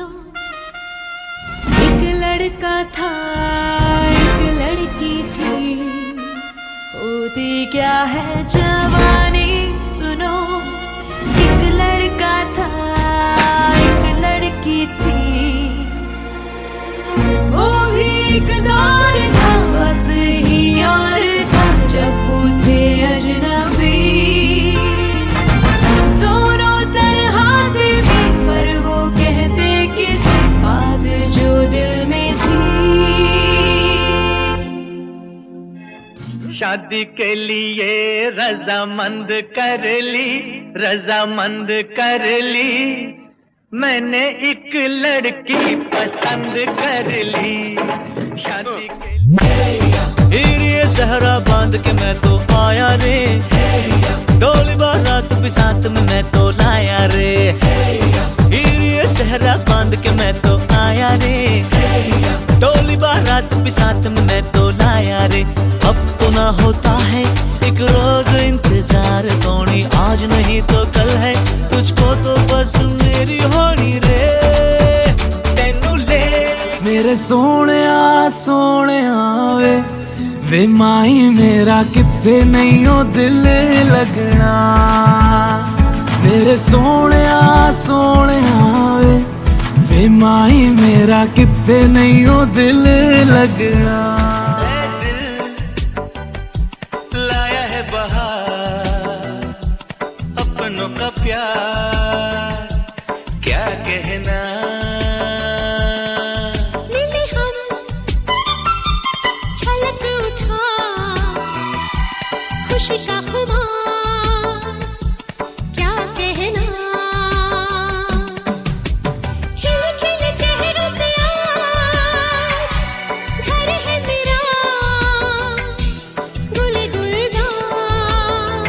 सुनो। एक लड़का था एक लड़की थी, होती क्या है जवानी सुनो। एक लड़का था एक लड़की थी, वो भी एक दौर था, वक्त ही और था जब वो थे अजनबी। दोनों तरह से थे पर वो कहते किसी बात जो दिल में थी। शादी के लिए रजामंद कर ली, मैंने एक लड़की पसंद कर ली। शादी के लिए सहरा बांध के मैं तो आया रे, डोली बारात भी साथ में मैं तो लाया रे। ये सहरा बांध के मैं तो आया रे, डोली बारात भी साथ में मैं तो लाया रे। अब तो ना होता है एक रोज इंतजार सोनी, आज नहीं तो कल है तुझको तो बस मेरी होनी रे। तेनू ले मेरे सोने वे माही मेरा किते नहीं हो दिल लगना। मेरे सोने वे माही मेरा किते नहीं हो दिल लगना। लाया है बहार अपनों का प्यार, क्या कहना। मिले हम छलक उठा खुशी का खुमार, क्या कहना। खिले खिले चेहरों से आज घर है मेरा, गुले गुलजार,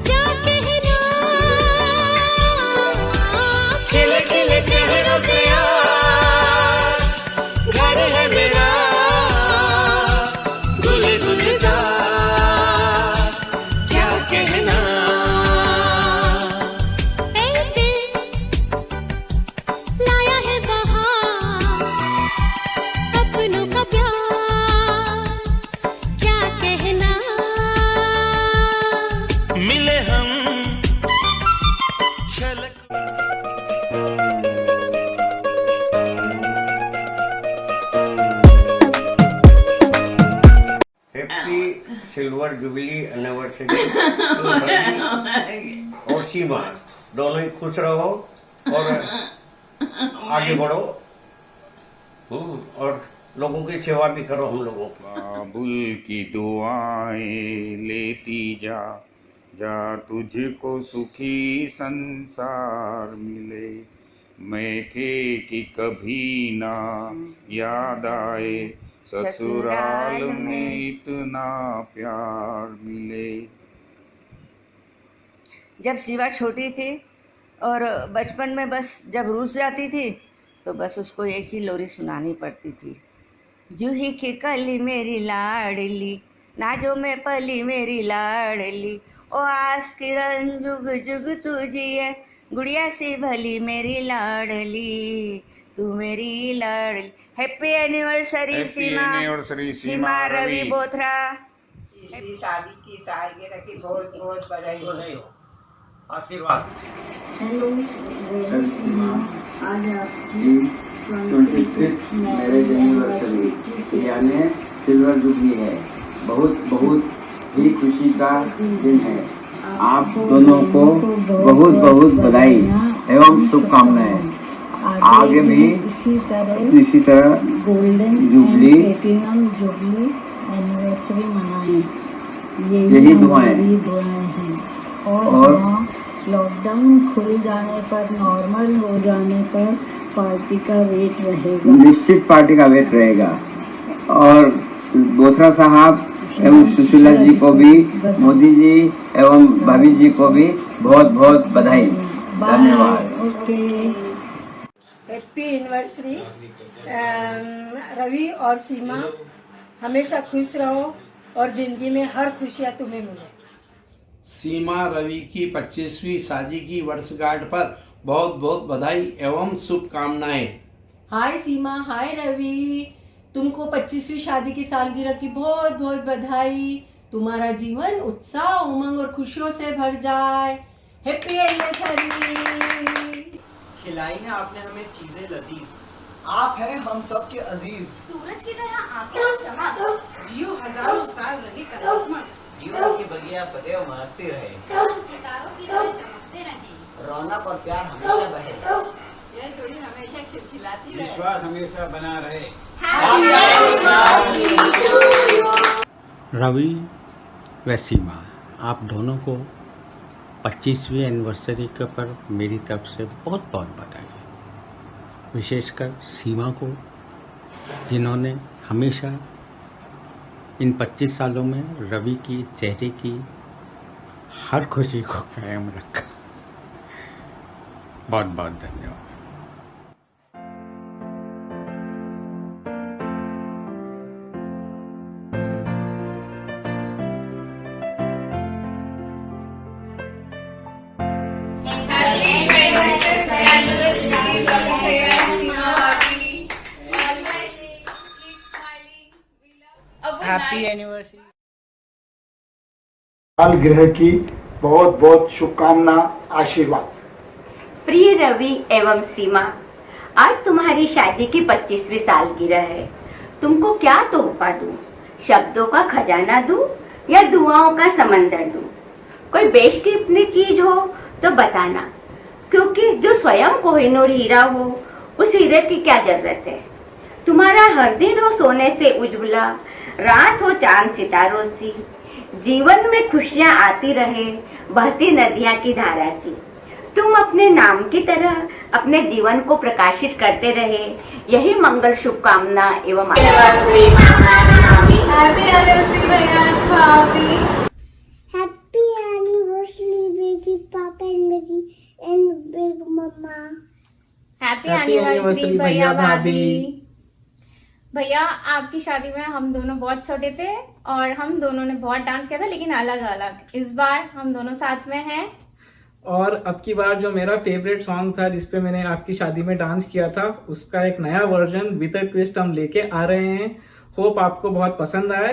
क्या कहना। खिले खिले चेहरों से आज घर है मेरा, गुले गुलजार, क्या कहना। ऐ दिल लाया है बहार अपनों का प्यार, क्या कहना। मिले हम छलक हैप्पी सिल्वर जुबली एनिवर्सरी और सीमा, दोनों ही खुश रहो और आगे बढ़ो। और लोगों की सेवा भी करो हम लोगों की। बाबुल की दुआएं लेती जा जा, तुझको सुखी संसार मिले। मैके की कभी ना याद आए, ससुराल में इतना प्यार मिले। जब शिवा छोटी थी और बचपन में बस जब रूस जाती थी तो बस उसको एक ही लोरी सुनानी पड़ती थी। जूही की कली मेरी लाडली, नाजो में पली मेरी लाडली, ओ आस किरण जुग जुग तुझी है, गुड़िया सी भली मेरी लाडली, तू मेरी लाडली। हैप्पी एनिवर्सरी सीमा रवि बोथरा। इसी शादी की सालगिरह की बहुत बहुत बधाई हो। आशीर्वाद। हेलो आज आपकी 25th मैरिज एनिवर्सरी यानी सिल्वर जुबली है। बहुत बहुत ही खुशी का दिन है। आप दोनों को बहुत बहुत बधाई एवं शुभकामनाएं। आगे भी इसी तरह golden jubilee platinum jubilee anniversary मनाएं, यही दुआएं हैं। और लॉकडाउन खुल जाने पर, नॉर्मल हो जाने पर पार्टी का वेट रहेगा, निश्चित पार्टी का वेट रहेगा। और बोथरा साहब एवं सुशीला जी को भी, मोदी जी एवं भाभी जी को भी बहुत बहुत बधाई। धन्यवाद। ओके। हैप्पी एनिवर्सरी रवि और सीमा, हमेशा खुश रहो और जिंदगी में हर खुशियाँ तुम्हें मिले। सीमा रवि की 25वीं शादी की वर्षगांठ पर बहुत बहुत बधाई एवं शुभकामनाएं। हाय सीमा, हाय रवि, तुमको 25वीं शादी की सालगिरह की बहुत बहुत बधाई। तुम्हारा जीवन उत्साह, उमंग और खुशियों से भर जाए। Happy anniversary. खिलाई है आपने हमें चीजें लजीज, आप हैं हम सब के अजीज। सूरज की तरह आंखें चमक, जियो हजारों साल रहे कलात्मक। जीवन की बगिया सदैव महकती रहे, चांद सितारों की तरह चमकते रहे। रौनक और प्यार हमेशा बहे, यह जोड़ी हमेशा खिलखिलाती रहे। विश्वास हमेशा बना रहे। रवि व सीमा, आप दोनों को 25वीं एनिवर्सरी के पर मेरी तरफ से बहुत बहुत बधाई। विशेषकर सीमा को, जिन्होंने हमेशा इन 25 सालों में रवि की चेहरे की हर खुशी को कायम रखा। बहुत बहुत धन्यवाद। Happy anniversary. सालगिरह की बहुत बहुत शुभकामना, आशीर्वाद। प्रिय रवि एवं सीमा, आज तुम्हारी शादी की 25वीं सालगिरह है। तुमको क्या तोहफा दूं? शब्दों का खजाना दूं या दुआओं का समंदर दूं? कोई बेशकीमती चीज हो तो बताना, क्योंकि जो स्वयं कोहिनूर हीरा हो, उस हीरे की क्या जरूरत है। तुम्हारा हर दिन हो सोने से उज्ज्वला, रात हो चांद सितारों सी, जीवन में खुशियां आती रहे बहती नदियां की धारा सी। तुम अपने नाम की तरह अपने जीवन को प्रकाशित करते रहे, यही मंगल शुभकामना एवं हैप्पी एनिवर्सरी भैया भाभी। Happy anniversary baby papa and baby and big mamma. Happy anniversary भैया भाभी। भैया, आपकी शादी में हम दोनों बहुत छोटे थे और हम दोनों ने बहुत डांस किया था, लेकिन अलग अलग। इस बार हम दोनों साथ में हैं। और अब की बार जो मेरा फेवरेट सॉन्ग था जिसपे मैंने आपकी शादी में डांस किया था, उसका एक नया वर्जन विद अ ट्विस्ट हम लेके आ रहे हैं। होप आपको बहुत पसंद आए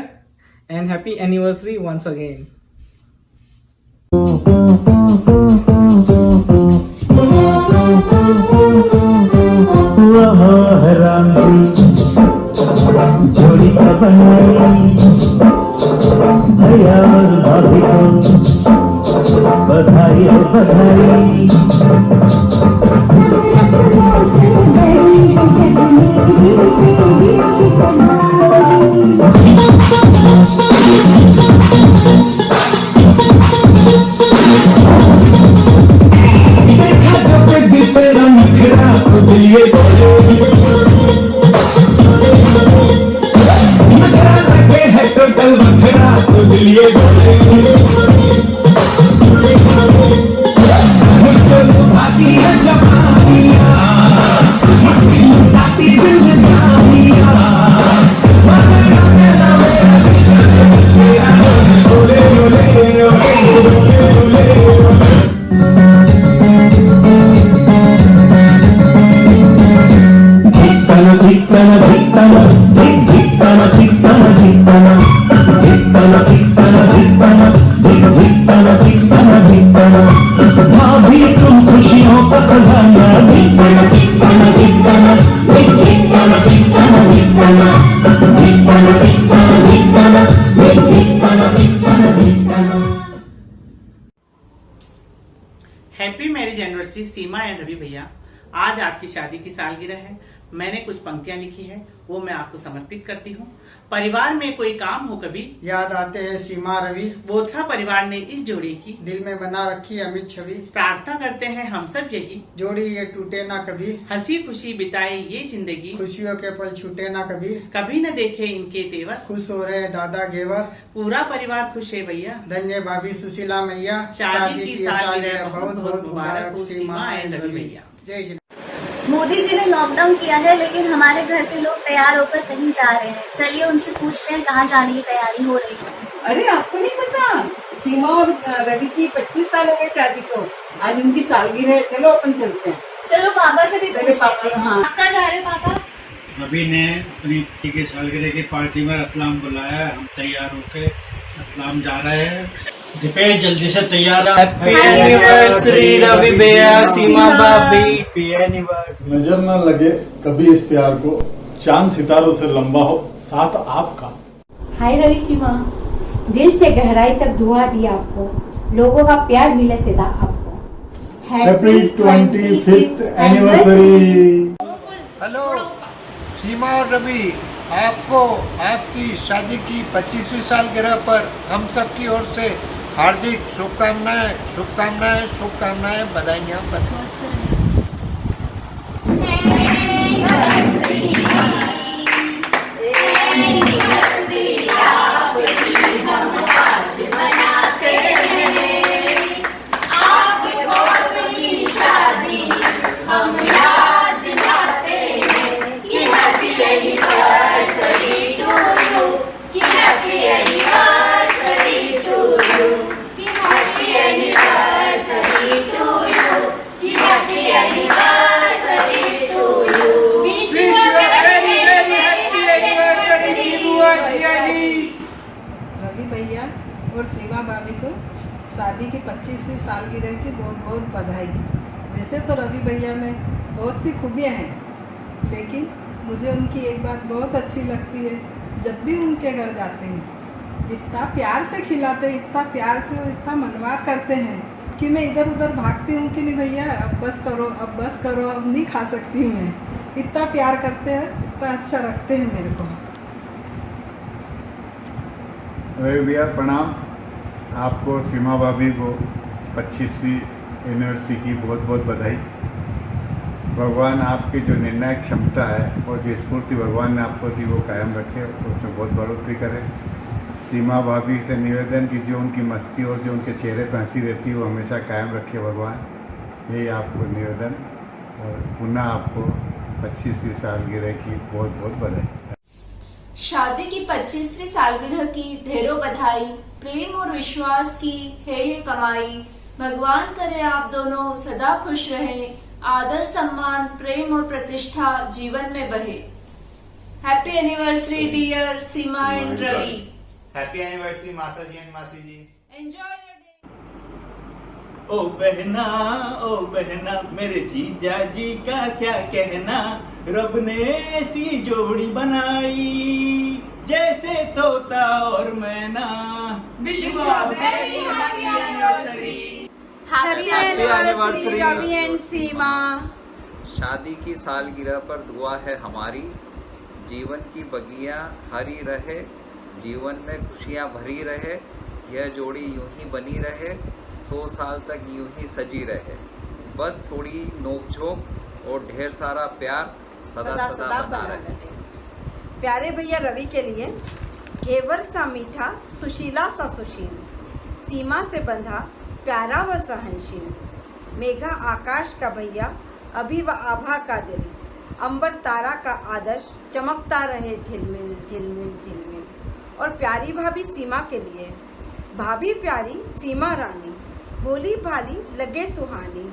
and happy anniversary once again. जोड़ी का बनाई भैया और भाभी को बधाई और बधाई। Happy marriage anniversary Seema and Ravi भैया। आज आपकी शादी की सालगिरह है। मैंने कुछ पंक्तियां लिखी है, वो मैं आपको समर्पित करती हूँ। परिवार में कोई काम हो कभी, याद आते हैं सीमा रवि। बोथरा परिवार ने इस जोड़ी की दिल में बना रखी अमित छवि। प्रार्थना करते हैं हम सब यही, जोड़ी ये टूटे ना कभी। हंसी खुशी बिताए ये जिंदगी, खुशियों के पल छूटे ना कभी। कभी न देखे इनके तेवर, खुश हो रहे दादा गेवर। पूरा परिवार खुश है भैया। धन्य भाभी सुशीला मैया। शादी की सालगिरह बहुत बहुत मुबारक सीमा एंड रवि भैया। जय श्री। मोदी जी ने लॉकडाउन किया है, लेकिन हमारे घर के लोग तैयार होकर कहीं जा रहे हैं। चलिए उनसे पूछते हैं कहाँ जाने की तैयारी हो रही है। अरे आपको नहीं पता, सीमा और रवि की 25 साल हो गए शादी को। आज उनकी सालगिरह है, चलो अपन चलते हैं। चलो पापा से भी मेरे पूछ पापा, लेते हैं। हाँ। आप कहाँ जा रहे हो पापा? रवि ने अपनी बेटी की सालगिरह की पार्टी में रतलाम बुलाया है, हम तैयार होके रतलाम जा रहे हैं। दीपेश जल्दी से तैयार है। हैप्पी एनिवर्सरी रवि भैया, सीमा भाभी। Happy anniversary. नजर न लगे कभी इस प्यार को, चांद सितारों से लंबा हो साथ आपका। हाय रवि सीमा, दिल से गहराई तक दुआ दी आपको, लोगों का प्यार मिले सदा आपको। Happy 25th anniversary. हेलो सीमा और रवि, आपको आपकी शादी की 25वीं सालगिरह पर हम सब की ओर से हार्दिक शुभकामनाएं शुभकामनाएं शुभकामनाएं, बधाइयाँ। रवि भैया और सीमा भाभी को शादी की 25वीं सालगिरह की बहुत बहुत बधाई। वैसे तो रवि भैया में बहुत सी खूबियाँ हैं, लेकिन मुझे उनकी एक बात बहुत अच्छी लगती है। जब भी उनके घर जाते हैं इतना प्यार से खिलाते हैं, इतना प्यार से और इतना मनवार करते हैं कि मैं इधर उधर भागती हूँ कि नहीं भैया अब बस करो, अब बस करो, अब नहीं खा सकती हूँ मैं। इतना प्यार करते हैं, इतना अच्छा रखते हैं मेरे को। रवि भैया प्रणाम। आपको और सीमा भाभी को 25वीं एनिवर्सरी की बहुत बहुत बधाई। भगवान आपकी जो निर्णायक क्षमता है और जो स्फूर्ति भगवान ने आपको दी वो कायम रखे, उसमें बहुत बढ़ोतरी करे। सीमा भाभी से निवेदन कि जो उनकी मस्ती और जो उनके चेहरे पर हंसी रहती है वो हमेशा कायम रखे भगवान, यही आपको निवेदन। और पुनः आपको 25वीं सालगिरह की बहुत बहुत बधाई। शादी की 25वीं सालगिरह की ढेरों बधाई। प्रेम और विश्वास की है ये कमाई। भगवान करे आप दोनों सदा खुश रहें। आदर सम्मान प्रेम और प्रतिष्ठा जीवन में बहे। Happy anniversary dear Seema and Ravi. Happy anniversary मासा जी एंड मासी जी। एंजॉय। ओ बहना मेरे जीजा जी का क्या कहना, रब ने ऐसी जोड़ी बनाई जैसे तोता और मैना। हैप्पी एनिवर्सरी रवि एंड सीमा। शादी की सालगिरह पर दुआ है हमारी, जीवन की बगिया हरी रहे, जीवन में खुशियाँ भरी रहे, यह जोड़ी यूं ही बनी रहे, 100 साल तक यूं ही सजी रहे। बस थोड़ी नोकझोंक और ढेर सारा प्यार सदा सदा बना रहे। प्यारे भैया रवि के लिए घेवर सा मीठा सुशीला सा सुशील, सीमा से बंधा प्यारा व सहनशील। मेघा आकाश का भैया अभी व आभा का दिल, अंबर तारा का आदर्श चमकता रहे झिलमिल झिलमिल झिलमिल। और प्यारी भाभी सीमा के लिए, भाभी प्यारी सीमा रानी, भोली भाली लगे सुहानी,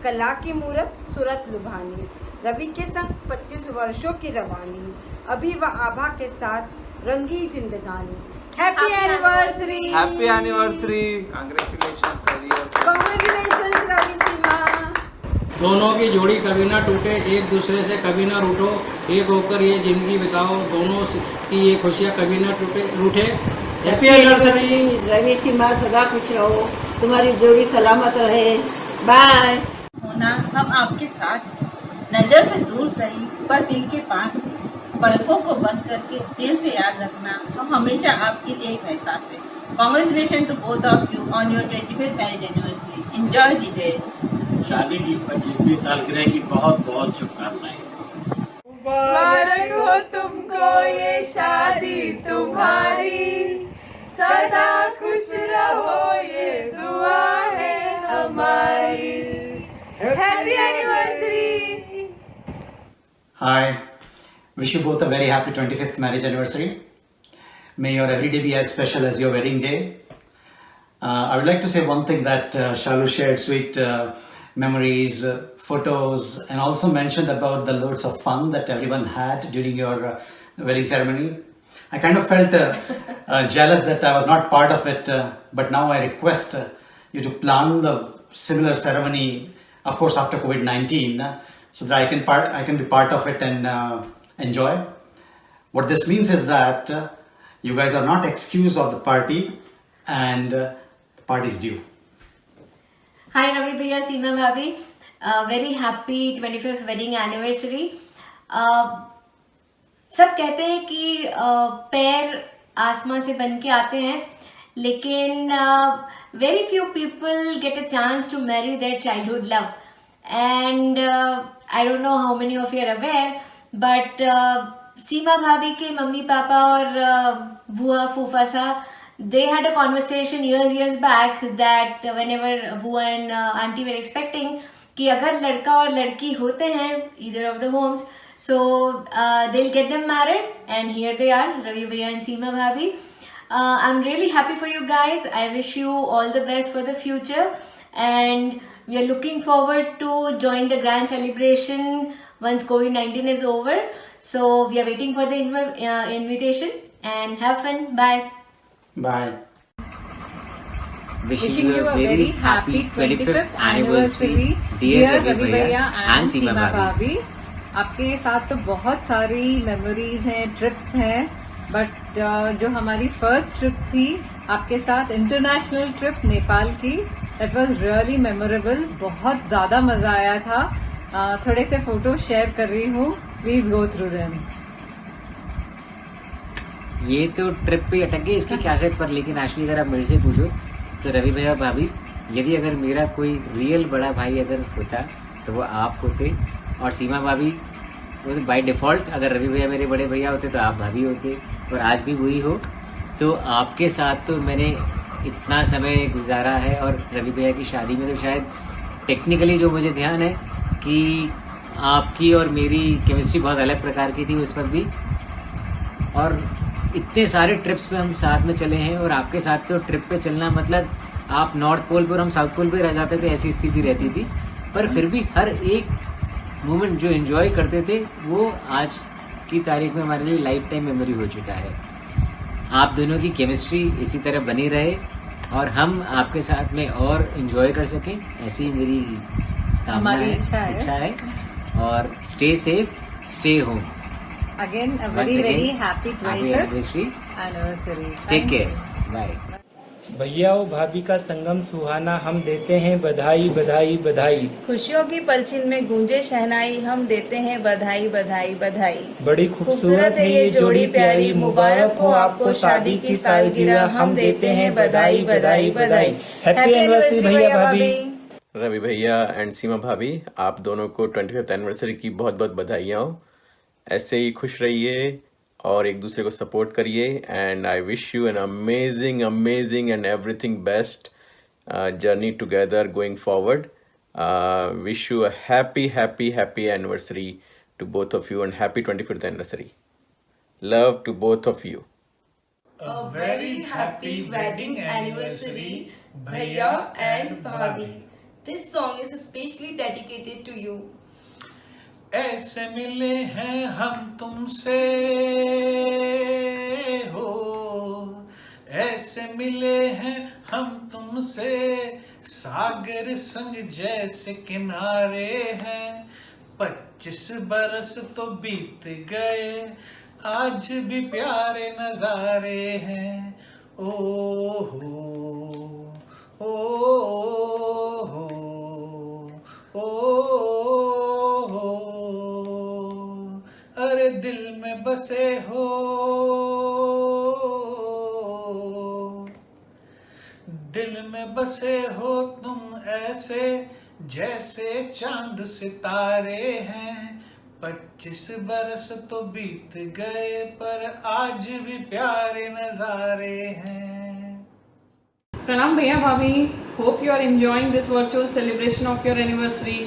कला की मूरत सूरत लुभानी। रवि के संग 25 वर्षों की रवानी, अभी व आभा के साथ रंगी जिंदगानी। Happy anniversary. Happy anniversary. Congratulations Ravi और सीमा। कांग्रेचुलेशंस रवि सीमा। दोनों की जोड़ी कभी ना टूटे, एक दूसरे से कभी ना रूठो, एक होकर ये जिंदगी बिताओ, दोनों की ये खुशियाँ कभी ना रूठे। Happy anniversary. रवि सीमा सदा खुश रहो, तुम्हारी जोड़ी सलामत रहे। बाय। होना हम आपके साथ, नजर से दूर सही पर दिल के पास है। पलकों को बंद करके दिल से याद रखना, हम हमेशा आपके लिए एक एहसास है। Congratulation to both of you on your 25th marriage anniversary. Enjoy the day. शादी की 25वीं सालगिरह की बहुत बहुत शुभकामनाएं। मुबारक हो तुमको ये शादी तुम्हारी, सदा खुश रहो ये दुआ है हमारी। Happy anniversary. Hi, wish you both a very happy 25th marriage anniversary. May your every day be as special as your wedding day. I would like to say one thing that Shalu shared sweet memories, photos, and also mentioned about the loads of fun that everyone had during your wedding ceremony. I kind of felt jealous that I was not part of it, but now I request you to plan the similar ceremony, of course after COVID-19, so that I can be part of it and enjoy. What this means is that you guys are not excused of the party, and the party is due. Hi Ravi Bhaiya, Seema Bhabhi. Very happy 25th wedding anniversary. सब कहते हैं कि पैर आसमां से बन के आते हैं, लेकिन very few people get a chance to marry their childhood love. And I don't know how many of you are aware, but Seema Bhabhi के मम्मी पापा और बुआ फूफा सा, they had a conversation years back that whenever बुआ and auntie were expecting कि अगर लड़का और लड़की होते हैं either of the homes, so they'll get them married, and here they are, Ravi Bhaiya and Seema Bhabhi. I'm really happy for you guys. I wish you all the best for the future, and we are looking forward to join the grand celebration once COVID-19 is over. So we are waiting for the invitation, and have fun. Bye. Bye. Wishing you a very happy 25th anniversary, dear Ravi Bhaiya and Seema Bhabhi. आपके साथ तो बहुत सारी memories हैं, trips हैं, but जो हमारी first trip थी आपके साथ, इंटरनेशनल ट्रिप नेपाल की, दैट वाज रियली मेमोरेबल. बहुत ज्यादा मजा आया था. थोड़े से फोटो शेयर कर रही हूँ, प्लीज गो थ्रू देम. ये तो ट्रिप पे अटक गई इसकी कैसेट पर, लेकिन एक्चुअली अगर आप मेरे से पूछो तो रवि भैया भाभी, यदि अगर मेरा कोई रियल बड़ा भाई अगर होता तो वो आप होते, और सीमा भाभी वो तो बाय डिफॉल्ट, अगर रवि भैया मेरे बड़े भैया होते तो आप भाभी होते, और आज भी वही हो. तो आपके साथ तो मैंने इतना समय गुजारा है, और रवि भैया की शादी में तो शायद टेक्निकली जो मुझे ध्यान है कि आपकी और मेरी केमिस्ट्री बहुत अलग प्रकार की थी उस वक्त भी, और इतने सारे ट्रिप्स पे हम साथ में चले हैं. और आपके साथ तो ट्रिप पे चलना मतलब आप नॉर्थ पोल पे और हम साउथ पोल पे रह जाते थे, ऐसी स्थिति रहती थी. पर फिर भी हर एक मोमेंट जो एंजॉय करते थे वो आज की तारीख में हमारे लिए लाइफ टाइम मेमोरी हो चुका है. आप दोनों की केमिस्ट्री इसी तरह बनी रहे और हम आपके साथ में और एंजॉय कर सकें, ऐसी मेरी कामना है, इच्छा है. और stay safe, stay home. Again, a very happy 25th anniversary. Take care. Bye. भैया और भाभी का संगम सुहाना, हम देते हैं बधाई बधाई बधाई. खुशियों की पलछिन में गूंजे शहनाई, हम देते हैं बधाई बधाई बधाई. बड़ी खूबसूरत है ये जोड़ी प्यारी, मुबारक हो आपको शादी की सालगिरह, हम देते हैं बधाई बधाई बधाई. हैप्पी एनिवर्सरी भैया भाभी. रवि भैया एंड सीमा भाभी, आप दोनों को 25th एनिवर्सरी की बहुत बहुत बधाइयाँ हो. ऐसे ही खुश रहिए और एक दूसरे को सपोर्ट करिए. And I wish you an amazing amazing and everything best journey together going forward. Wish you a happy happy happy anniversary to both of you and happy 25th anniversary. Love to both of you. A very happy wedding anniversary, Bhaiya and Bhabhi. This song is especially dedicated to you. ऐसे मिले हैं हम तुमसे हो, ऐसे मिले हैं हम तुमसे, सागर संग जैसे किनारे हैं. 25 बरस तो बीत गए, आज भी प्यारे नजारे हैं. ओ हो ओ हो ओ, अरे दिल में बसे हो, दिल में बसे हो तुम ऐसे जैसे चांद सितारे हैं. 25 बरस तो बीत गए पर आज भी प्यारे नजारे हैं. प्रणाम भैया भाभी. Hope you are enjoying this virtual celebration of your anniversary.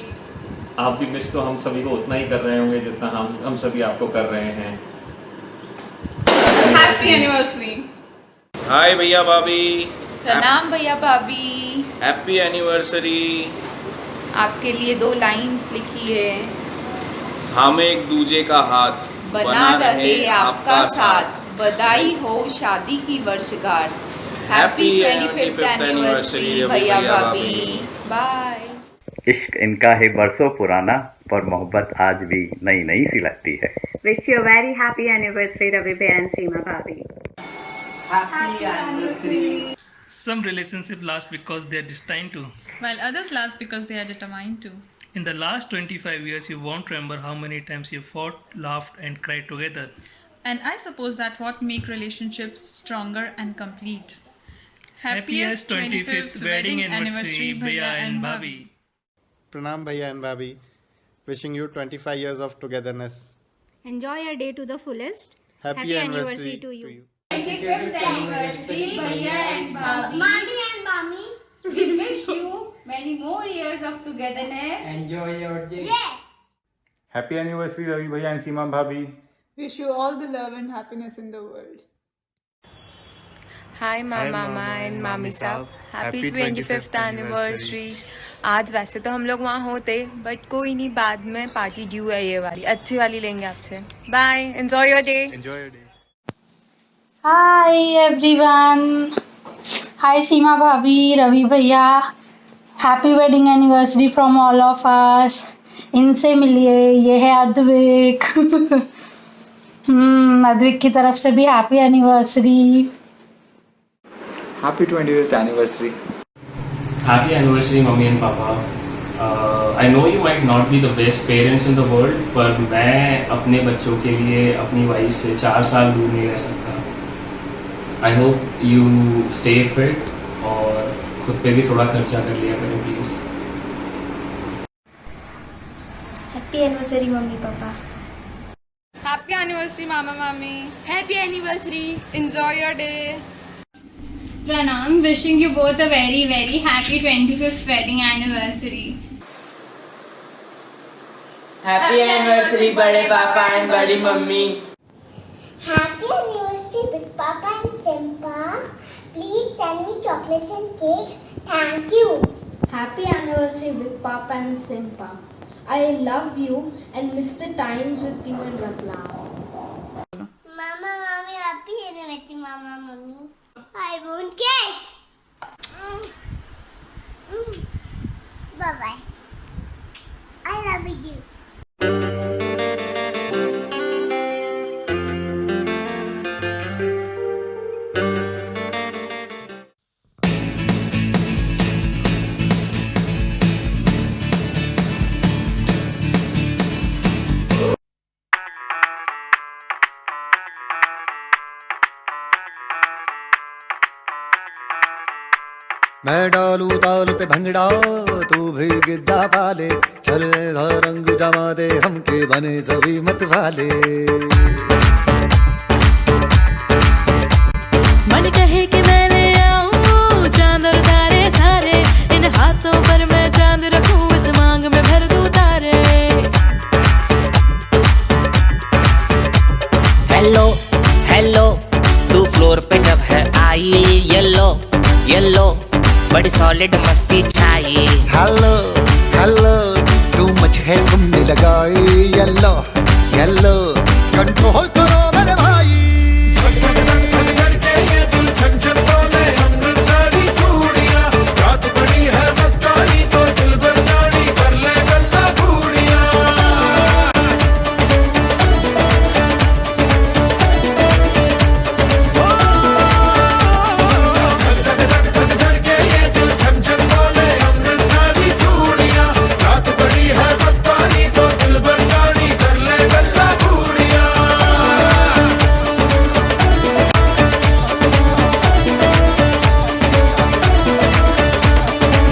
आप भी मिस तो हम सभी को उतना ही कर रहे होंगे जितना हम सभी आपको कर रहे हैं. Happy anniversary. हाय भैया भाभी, प्रणाम भैया भाभी, हैप्पी एनिवर्सरी। आपके लिए 2 लाइंस लिखी है। हम एक दूजे का हाथ, बना रहे आपका साथ, बधाई हो शादी की वर्षगांठ। हैप्पी 25th एनिवर्सरी भैया भाभी, बाय। इश्क इनका है बरसों पुराना, पर मोहब्बत आज भी नई नई सी लगती है। Wish you a very happy anniversary, Ravi Bhai and Seema Bhabhi. Happy anniversary. Some relationship last because they are destined to, while others last because they are determined to. In the last 25 years, you won't remember how many times you fought, laughed, and cried together. And I suppose that what make relationships stronger and complete. Happiest 25th wedding anniversary, Bhaiya and Bhabhi. Pranam Bhaiya and Bhabhi. Wishing you 25 years of togetherness. Enjoy your day to the fullest. Happy anniversary to you. 25th anniversary, Bhaiya and Bhabhi. Mommy and Mami. We wish you many more years of togetherness. Enjoy your day. Yeah. Happy anniversary, Ravi Bhaiya and Seema Bhabhi. Wish you all the love and happiness in the world. Hi Mama and Mami साहब, Happy 25th anniversary. आज वैसे तो हम लोग वहाँ होते, but कोई नहीं, बाद में पार्टी ड्यू है, ये वाली अच्छी वाली लेंगे आपसे। Bye, enjoy your day. Enjoy your day. Hi everyone. Hi Seema Bhabhi, Ravi Bhaiya. Happy wedding anniversary from all of us. इनसे मिलिए, ये है अद्विक। अद्विक की तरफ से भी happy anniversary. Happy 25th anniversary. Happy anniversary, Mummy and Papa. I know you might not be the best parents in the world, पर मैं अपने बच्चों के लिए अपनी वाइफ से 4 साल दूर नहीं रह सकता। I hope you stay fit और खुद पे भी थोड़ा खर्चा कर लिया करो please. Happy anniversary mummy papa. Happy anniversary Mama Mami. Happy anniversary. Enjoy your day. Pranam, wishing you both a very, very happy 25th wedding anniversary. Happy anniversary, बड़े पापा and बड़ी mummy. Happy anniversary, big papa and Simpa. Please send me chocolates and cake. Thank you. Happy anniversary, big papa and Simpa. I love you and miss the times with you and Ratlam. Mama, mommy, happy anniversary, mama, mommy. I want cake. Bye bye. I love you. मैं डालू ताल पे भंगड़ा, तू भी गिद्दा पाले, चल रंग जमा दे हमके बने सभी मत वाले। मन कहे कि मैं ले आऊं चांद और तारे सारे, इन हाथों पर मैं चांद रखूं, इस मांग में भर दूं तारे। हेलो हेलो, तू फ्लोर पे जब है आई, येलो येलो बड़ी सॉलिड मस्ती छाई। हेलो हेलो, तू मच है तुमने लगाई, येलो येलो कंट्रोल करो मेरे भाई। रात बड़ी है मस्तानी तो दिल भर जानी, कर ले गल्ला घूड़ियां। रात बड़ी है मस्तानी तो दिल भर जानी, कर ले गल्ला घूड़ियां।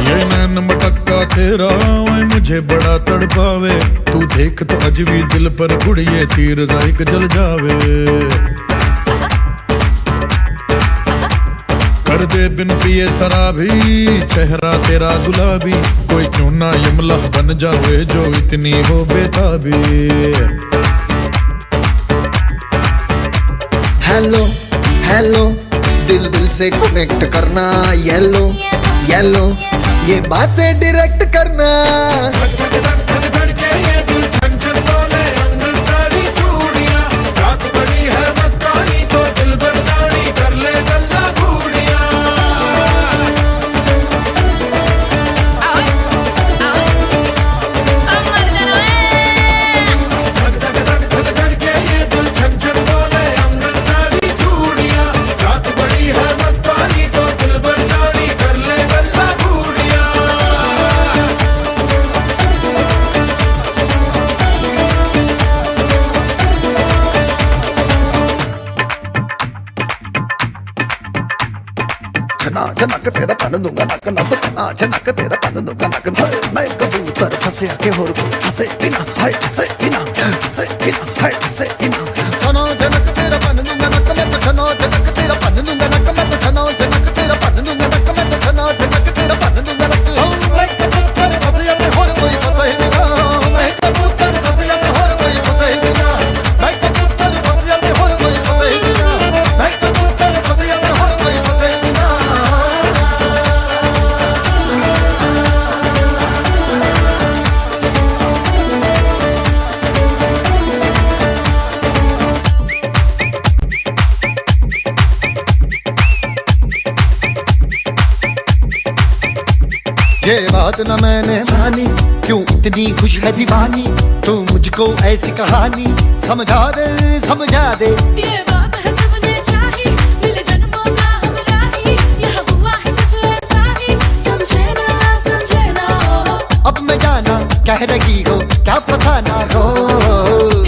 ये नैन मटक्का तेरा ओए मुझे बड़ा तड़पावे, तू देख तो अज भी दिल पर गुड़िए तीर जाइक जल जावे। कर दे बिन पिए शराबी, चेहरा तेरा गुलाबी, कोई क्यों ना यमला बन जावे जो इतनी हो बेताबी। हेलो हेलो, दिल दिल से कनेक्ट करना, येलो येलो ये बातें डायरेक्ट करना। झनक तेरा पन दूंगा नक नक, झनक तेरा पन दूंगा नक नक। मैं कबूतर फंसे आके होर को फंसे बिना, हाय फंसे बिना, फंसे बिना, हाय फंसे बिना। छनो झनक तेरा पन दूंगा नक, मैं तो छनो झनक तेरा पन दूंगा नक, मैं तो छनो झनक तेरा पन दूंगा नक, मैं तो छनो झनक तेरा पन दूंगा नक। मैं कबूतर फंसे आके होर कोई फंसे बिना, मैं कबूतर फंसे आके होर कोई फंसे बिना, मैं कबूतर फंसे आके होर कोई फंसे बिना, मैं कबूतर फंसे आके होर कोई फंसे बिना। ये बात न मैंने मानी, क्यों इतनी खुश है दीवानी, तू मुझको ऐसी कहानी समझा दे, समझा दे। ये बात है सबने चाही, मिले जन्मों का हमरा ही, यह हुआ है कुछ ऐसा ही, समझे ना, समझे ना। अब मैं जाना कह रही हो क्या फसाना हो।